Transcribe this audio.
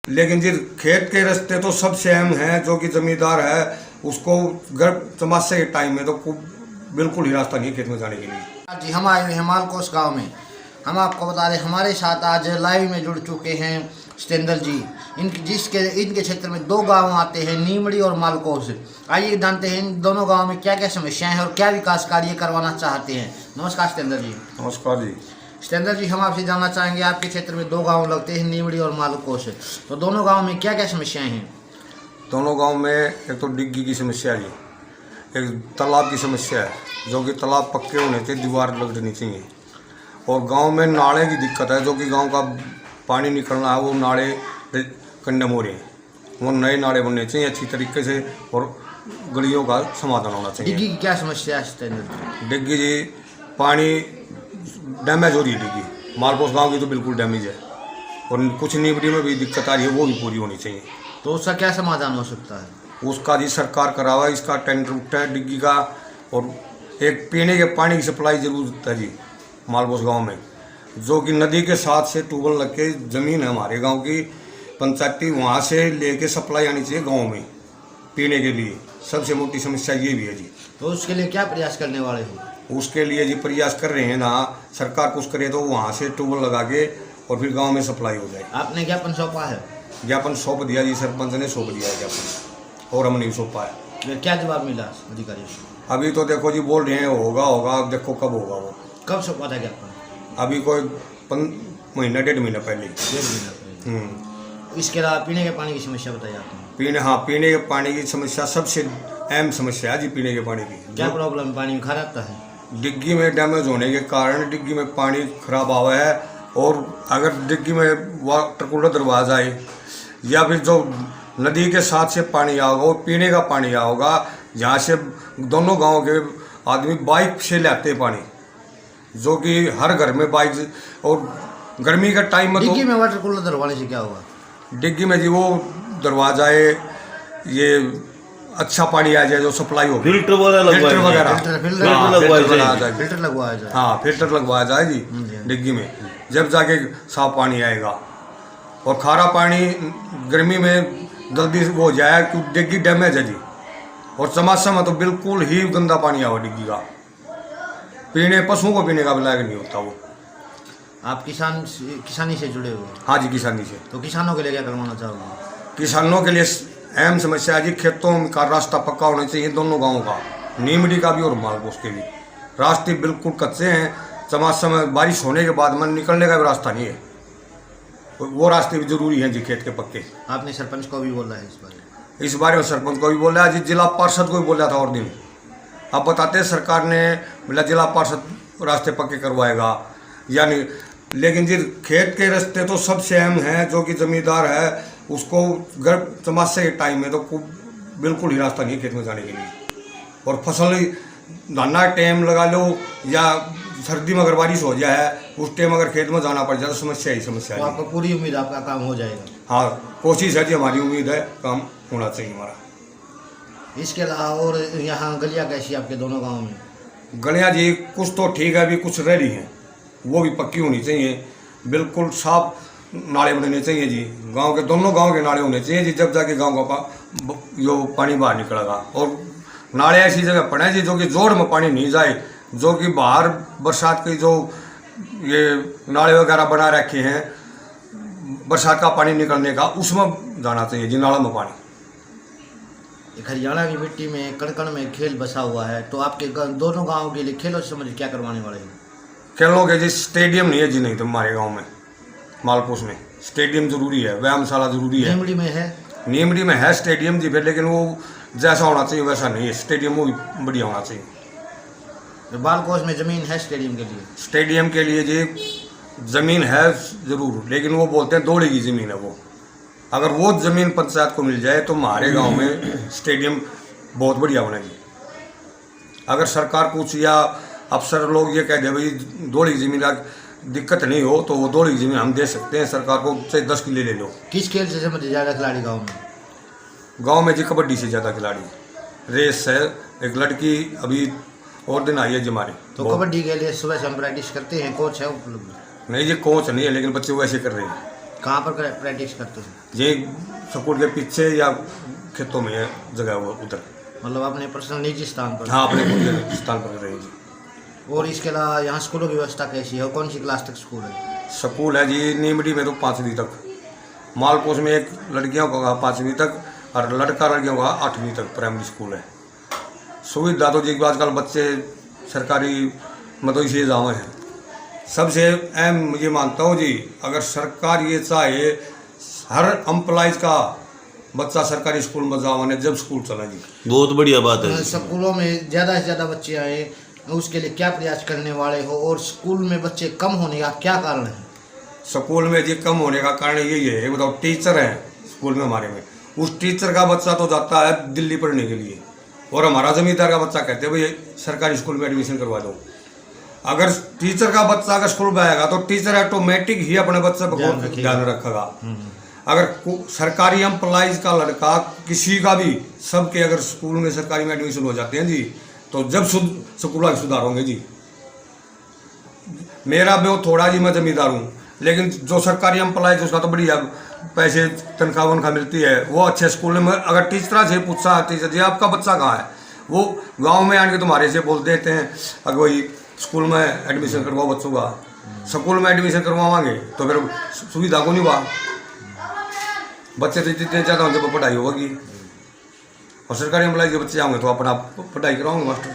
लेकिन जी खेत के रास्ते तो सबसे अहम है, जो कि जमींदार है उसको चमासे के टाइम में तो बिल्कुल ही रास्ता नहीं खेत में जाने के लिए। जी हम आए हुए हैं मालकोस गांव में। हम आपको बता दें हमारे साथ आज लाइव में जुड़ चुके हैं सतेंद्र जी। इनके क्षेत्र में दो गांव आते हैं, नीमड़ी और मालकोस। आइए जानते हैं इन दोनों गांवों में क्या क्या समस्याएं हैं और क्या विकास कार्य करवाना चाहते हैं। नमस्कार सतेंद्र जी। नमस्कार जी। सतेंद्र जी, हम आपसे जानना चाहेंगे, आपके क्षेत्र में दो गांव लगते हैं, नीमड़ी और मालकोस, तो दोनों गाँव में क्या क्या समस्याएँ हैं? दोनों गांव में एक तो डिग्गी की समस्या है जी, एक तालाब की समस्या है, जो कि तालाब पक्के होने चाहिए, दीवार लगनी चाहिए। और गांव में नाले की दिक्कत है, जो कि गांव का पानी निकलना है वो नाले कंडम हो रहे हैं, वो नए नाले बनने चाहिए अच्छी तरीके से और गलियों का समाधान होना चाहिए। डिग्गी की क्या समस्या है सतेंद्र जी? डिग्गी जी पानी डैमेज हो रही है, डिग्गी मालकोस गाँव की तो बिल्कुल डैमेज है और कुछ नीमड़ी में भी दिक्कत आ रही है, वो भी पूरी होनी चाहिए। तो उसका क्या समाधान हो सकता है? उसका जी सरकार करावा, इसका टेंडर उठा है डिग्गी का। और एक पीने के पानी की सप्लाई जरूरत है जी मालकोस गांव में, जो कि नदी के साथ से ट्यूबवेल लग के ज़मीन है हमारे गांव की पंचायती, वहाँ से लेके सप्लाई आनी चाहिए गांव में पीने के लिए। सबसे मोटी समस्या ये भी है जी। तो उसके लिए क्या प्रयास करने वाले हो? उसके लिए जी प्रयास कर रहे हैं ना, सरकार कुछ करे तो वहाँ से ट्यूबवेल लगा के और फिर गाँव में सप्लाई हो जाए। आपने ज्ञापन सौंपा है? ज्ञापन सौंप दिया जी, सरपंच ने सौंप दिया है ज्ञापन और हम नहीं सौंपा है। क्या जवाब मिला अधिकारियों से? अभी तो देखो जी बोल रहे हैं होगा होगा, अब देखो कब होगा वो। कब सौंपा था ज्ञापन? अभी कोई महीना 1.5 महीना पहले। 1.5 महीना पहले। इसके अलावा पीने के पानी की समस्या बताई आपने? पीने के पानी की समस्या सबसे अहम समस्या है जी, पीने के पानी की। क्या प्रॉब्लम? पानी खराब रहता है? डिग्गी में डैमेज होने के कारण डिग्गी में पानी खराब हुआ है। और अगर डिग्गी में वाटर कूलर दरवा जाए या फिर जो नदी के साथ से पानी आएगा वो पीने का पानी आएगा, जहाँ से दोनों गांव के आदमी बाइक से लाते पानी, जो कि हर घर में बाइक। और गर्मी का टाइम में डिग्गी में वाटर कूलर दरवाने से क्या होगा? डिग्गी में जी वो दरवाजा है, ये अच्छा पानी आ जाए, जो सप्लाई हो, फिल्टर वगैरह फिल्टर लगवाया जाए। हाँ फिल्टर लगवाया जाए जी डिग्गी में, जब जाके साफ पानी आएगा। और खारा पानी गर्मी में जल्दी वो हो जाए क्योंकि डिग्गी डैमेज है जी। और चमासा में तो बिल्कुल ही गंदा पानी आवा डिग्गी का, पीने पशुओं को पीने का भी लायक नहीं होता वो। आप किसानी से जुड़े हुए? हाँ जी किसानी से। तो किसानों के लिए क्या करवाना चाहोगे? किसानों के लिए अहम समस्या है जी, खेतों का रास्ता पक्का होना चाहिए दोनों गांवों का, नीमड़ी का भी और मालकोस के भी। रास्ते बिल्कुल कच्चे हैं, चमासा में बारिश होने के बाद में निकलने का भी रास्ता नहीं है, वो रास्ते भी जरूरी हैं जी खेत के पक्के। आपने सरपंच को भी बोला है इस बारे में? सरपंच को भी बोला है जी, जिला पार्षद को भी बोला था और दिन। अब बताते हैं सरकार ने बोला जिला पार्षद रास्ते पक्के करवाएगा यानी, लेकिन जी खेत के रास्ते तो सबसे अहम है, जो कि जमींदार है उसको चमासे के टाइम में तो बिल्कुल ही रास्ता नहीं खेत में जाने के लिए। और फसल धाना टाइम लगा लो या सर्दी में अगर बारिश हो जाए उस टाइम अगर खेत में जाना पड़ जाए तो समस्या ही समस्या है। तो आपको पूरी उम्मीद आपका काम हो जाएगा? हाँ कोशिश है जी, हमारी उम्मीद है काम होना चाहिए हमारा। इसके अलावा और यहाँ गलियाँ कैसी आपके दोनों गाँव में? गलियाँ जी कुछ तो ठीक है, अभी कुछ रह रही हैं, वो भी पक्की होनी चाहिए। बिल्कुल साफ नाले बनने चाहिए जी, गांव के दोनों गांव के नाले होने चाहिए जी, जब जाके गांव का जो पानी बाहर निकलेगा। और नाले ऐसी जगह पड़े जी जो कि जोर में पानी नहीं जाए, जो कि बाहर बरसात की जो ये नाले वगैरह बना रखे हैं बरसात का पानी निकलने का, उसमें जाना चाहिए जी नाला में पानी। हरियाणा की मिट्टी में कण कण में खेल बसा हुआ है, तो आपके दोनों गाँव के लिए खेलों से समझ क्या करवाने वाले हैं? खेलों के जी स्टेडियम नहीं है जी, नहीं तो हमारे गाँव में मालकोस में स्टेडियम जरूरी है, व्यायामशाला जरूरी है। नीमड़ी में है? नीमड़ी में है स्टेडियम जी, फिर लेकिन वो जैसा होना चाहिए वैसा नहीं है स्टेडियम, वो भी बढ़िया होना चाहिए। तो मालकोस में ज़मीन है स्टेडियम के लिए? स्टेडियम के लिए जी ज़मीन है ज़रूर, लेकिन वो बोलते हैं दौड़े की ज़मीन है वो। अगर वो ज़मीन पंचायत को मिल जाए तो हमारे गांव में स्टेडियम बहुत बढ़िया बनेगी। अगर सरकार कुछ या अफसर लोग ये कह दे भाई दौड़े की ज़मीन दिक्कत नहीं हो तो वो दौड़े की ज़मीन हम दे सकते हैं सरकार को, चाहे 10 किले ले लो। किस खेल से समझ ज़्यादा खिलाड़ी गाँव में? गांव में जी कबड्डी से ज़्यादा खिलाड़ी, रेस है। एक लड़की अभी और दिन आई है जी हमारे। तो कबड्डी के लिए सुबह से हम प्रैक्टिस करते हैं, कोच है उपलब्ध? नहीं जी कोच नहीं है, लेकिन बच्चे वैसे कर रहे हैं। कहाँ पर प्रैक्टिस करते हैं? ये स्कूल के पीछे या खेतों में है जगह वो उधर। मतलब अपने पर्सनल निजी स्थान पर? हाँ, अपने खुद के स्थान पर रहे जी। और इसके अलावा यहाँ स्कूलों की व्यवस्था कैसी है? कौन सी क्लास तक स्कूल है? स्कूल है जी नीमड़ी में तो 5वीं तक, मालकोस में एक लड़कियों का 5वीं तक और लड़का लड़कियों का 8वीं तक प्राइमरी स्कूल है। सुविधा तो जी आजकल बच्चे सरकारी मतलब इसे जावे हैं। सबसे अहम ये मानता हूँ जी, अगर सरकार ये चाहे हर एम्प्लॉइज का बच्चा सरकारी स्कूल में जावाने जब स्कूल चला जी, बहुत बढ़िया बात है। स्कूलों में ज़्यादा से ज़्यादा बच्चे आए, उसके लिए क्या प्रयास करने वाले हो? और स्कूल में बच्चे कम होने का क्या कारण है? स्कूल में जी कम होने का कारण यही है, बताओ टीचर हैं स्कूल में हमारे में, उस टीचर का बच्चा तो जाता है दिल्ली पढ़ने के लिए और हमारा जमींदार का बच्चा कहते हैं भाई सरकारी स्कूल में एडमिशन करवा दो। अगर टीचर का बच्चा अगर स्कूल में आएगा तो टीचर ऑटोमेटिक ही अपने बच्चे पर बहुत ध्यान रखेगा। अगर सरकारी एम्प्लॉइज का लड़का किसी का भी, सबके अगर स्कूल में सरकारी में एडमिशन हो जाते हैं जी, तो जब स्कूल के सुधार होंगे जी। मेरा भी थोड़ा जी मैं जमींदार हूँ, लेकिन जो सरकारी एम्प्लॉइज उसका तो बढ़िया पैसे तनख्वाह वनख्वाह मिलती है, वो अच्छे स्कूल में अगर टीचर से पूछा टीचर जी आपका बच्चा कहाँ है, वो गांव में आके तुम्हारे से बोल देते हैं अगर वही स्कूल में एडमिशन करवाओ बच्चों का। स्कूल में एडमिशन करवाएंगे तो फिर सुविधा को नहीं हुआ, बच्चे तो जितने ज़्यादा होंगे वो पढ़ाई होगी और सरकारी एम्प्लॉइज के बच्चे आएंगे तो अपना पढ़ाई कराओगे मास्टर।